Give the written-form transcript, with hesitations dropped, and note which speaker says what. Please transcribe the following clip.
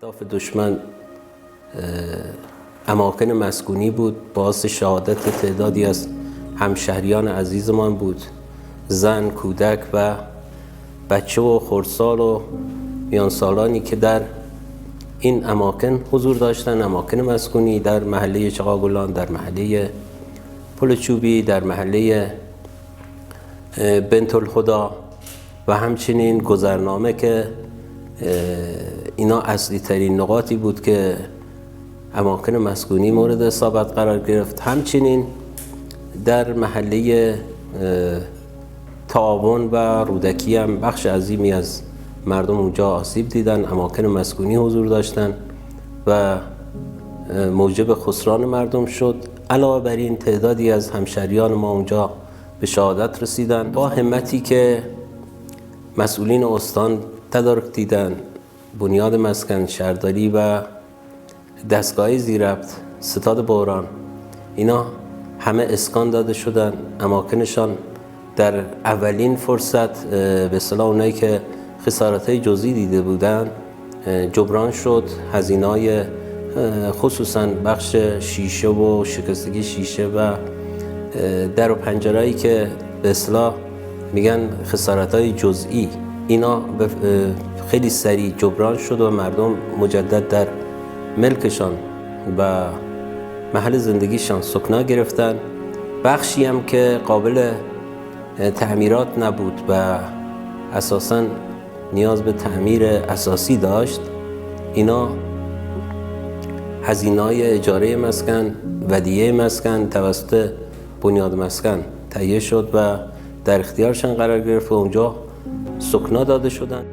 Speaker 1: اهداف دشمن اماکن مسکونی بود. باعث شهادت تعدادی از همشهریان عزیزمان بود، زن، کودک و بچه و خردسال و میانسالانی که در این اماکن حضور داشتن. اماکن مسکونی در محله چغاگلان، در محله پل چوبی، در محله بنت الهدی و همچنین گذرنامه که اینا اصلی ترین نقاطی بود که اماکن مسکونی مورد اصابت قرار گرفت. همچنین در محله تعاون و رودکی هم بخش عظیمی از مردم اونجا آسیب دیدن، اماکن مسکونی حضور داشتن و موجب خسران مردم شد. علاوه بر این تعدادی از همشهریان ما اونجا به شهادت رسیدن. با همتی که مسئولین استان تدارک دیدن، بنیاد مسکن، شهرداری و دستگاه زیرربط، ستاد بحران، اینا همه اسکان داده شدن. اماکنشان در اولین فرصت به اصطلاح اونایی که خسارت‌های جزئی دیده بودن جبران شد. هزینه‌های خصوصا بخش شیشه و شکستگی شیشه و در و پنجرهایی که به اصطلاح میگن خسارت‌های جزئی، اینا خیلی سریع جبران شد و مردم مجدد در ملکشان و محل زندگیشان سکنا گرفتن. بخشی هم که قابل تعمیرات نبود و اساساً نیاز به تعمیر اساسی داشت، اینا هزینه‌های اجاره مسکن، ودیعه مسکن توسط بنیاد مسکن تهیه شد و در اختیارشان قرار گرفت و اونجا سکنا داده شدند.